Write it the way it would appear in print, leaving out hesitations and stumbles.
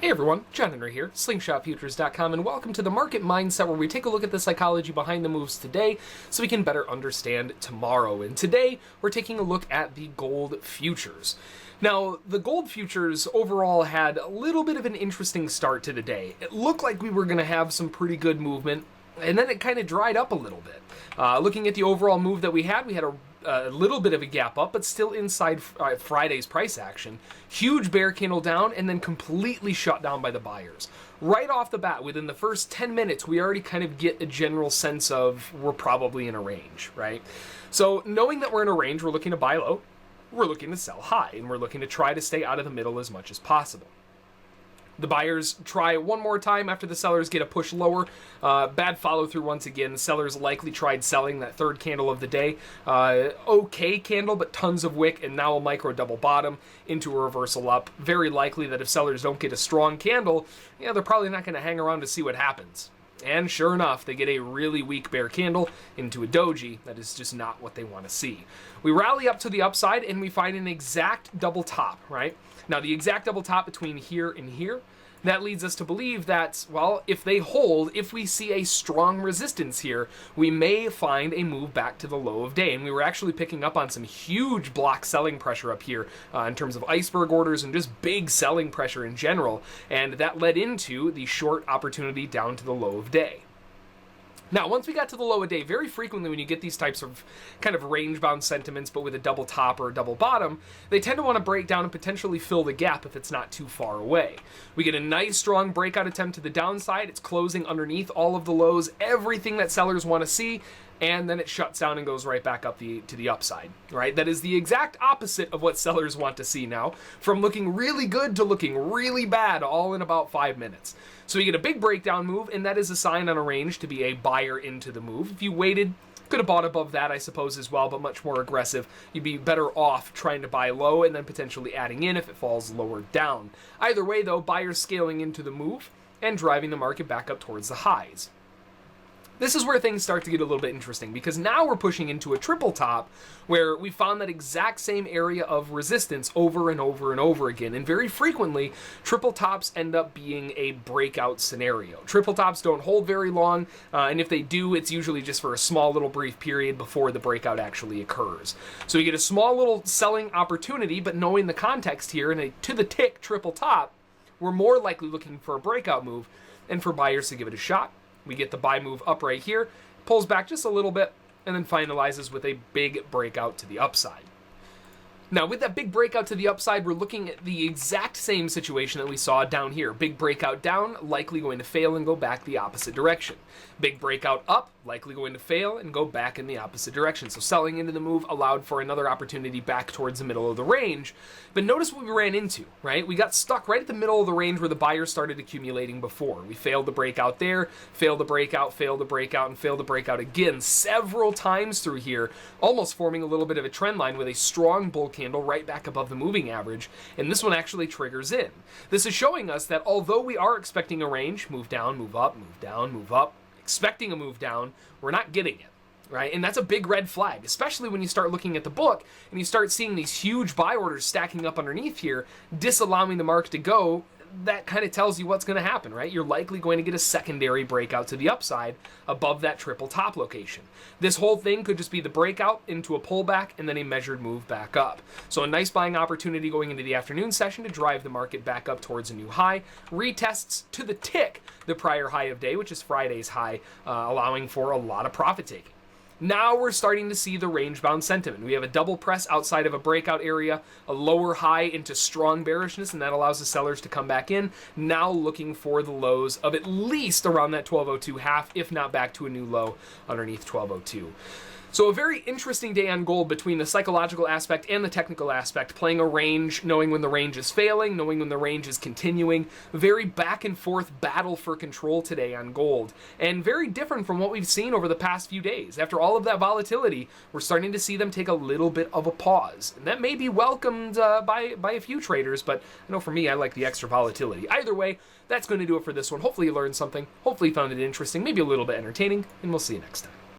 Hey everyone, John Henry here, slingshotfutures.com, and welcome to the Market Mindset, where we take a look at the psychology behind the moves today so we can better understand tomorrow. And today, we're taking a look at the gold futures. Now, the gold futures overall had a little bit of an interesting start to the day. It looked like we were going to have some pretty good movement, and then it kind of dried up a little bit. Looking at the overall move that we had a little bit of a gap up, but still inside Friday's price action. Huge bear candle down, and then completely shut down by the buyers. Right off the bat, within the first 10 minutes, we already kind of get a general sense of we're probably in a range, right? So knowing that we're in a range, we're looking to buy low, we're looking to sell high, and we're looking to try to stay out of the middle as much as possible. The buyers try one more time after the sellers get a push lower. Bad follow through once again. The sellers likely tried selling that third candle of the day. Okay candle, but tons of wick, and now a micro double bottom into a reversal up. Very likely that if sellers don't get a strong candle, they're probably not going to hang around to see what happens. And sure enough, they get a really weak bear candle into a doji. That is just not what they want to see. We rally up to the upside and we find an exact double top, right? Now, the exact double top between here and here, that leads us to believe that, well, if they hold, if we see a strong resistance here, we may find a move back to the low of day. And we were actually picking up on some huge block selling pressure up here in terms of iceberg orders and just big selling pressure in general. And that led into the short opportunity down to the low of day. Now, once we got to the low of day, very frequently when you get these types of kind of range-bound sentiments, but with a double top or a double bottom, they tend to want to break down and potentially fill the gap if it's not too far away. We get a nice, strong breakout attempt to the downside. It's closing underneath all of the lows, everything that sellers want to see, and then it shuts down and goes right back up to the upside, right? That is the exact opposite of what sellers want to see now, from looking really good to looking really bad, all in about 5 minutes. So you get a big breakdown move, and that is a sign on a range to be a buyer into the move. If you waited, could have bought above that, I suppose, as well, but much more aggressive. You'd be better off trying to buy low and then potentially adding in if it falls lower down. Either way, though, buyers scaling into the move and driving the market back up towards the highs. This is where things start to get a little bit interesting, because now we're pushing into a triple top where we found that exact same area of resistance over and over and over again. And very frequently, triple tops end up being a breakout scenario. Triple tops don't hold very long, and if they do, it's usually just for a small little brief period before the breakout actually occurs. So you get a small little selling opportunity, but knowing the context here in a to the tick triple top, we're more likely looking for a breakout move and for buyers to give it a shot. We get the buy move up right here, pulls back just a little bit, and then finalizes with a big breakout to the upside. Now, with that big breakout to the upside, we're looking at the exact same situation that we saw down here. Big breakout down, likely going to fail and go back the opposite direction. Big breakout up, likely going to fail and go back in the opposite direction. So selling into the move allowed for another opportunity back towards the middle of the range. But notice what we ran into, right? We got stuck right at the middle of the range where the buyers started accumulating before. We failed the breakout there, failed the breakout, failed the breakout, and failed the breakout again several times through here, almost forming a little bit of a trend line with a strong bull candle right back above the moving average, and this one actually triggers in. This is showing us that although we are expecting a range, move down, move up, move down, move up, expecting a move down, we're not getting it, right? And that's a big red flag, especially when you start looking at the book and you start seeing these huge buy orders stacking up underneath here, disallowing the market to go. That kind of tells you what's going to happen, right? You're likely going to get a secondary breakout to the upside above that triple top location. This whole thing could just be the breakout into a pullback and then a measured move back up. So a nice buying opportunity going into the afternoon session to drive the market back up towards a new high. Retests to the tick the prior high of day, which is Friday's high, allowing for a lot of profit taking. Now we're starting to see the range-bound sentiment. We have a double press outside of a breakout area, a lower high into strong bearishness, and that allows the sellers to come back in, now looking for the lows of at least around that 1202 half, if not back to a new low underneath 1202. So a very interesting day on gold between the psychological aspect and the technical aspect, playing a range, knowing when the range is failing, knowing when the range is continuing. Very back and forth battle for control today on gold, and very different from what we've seen over the past few days. After all of that volatility, we're starting to see them take a little bit of a pause, and that may be welcomed by a few traders, but I know for me, I like the extra volatility. Either way, that's going to do it for this one. Hopefully you learned something, hopefully you found it interesting, maybe a little bit entertaining, and we'll see you next time.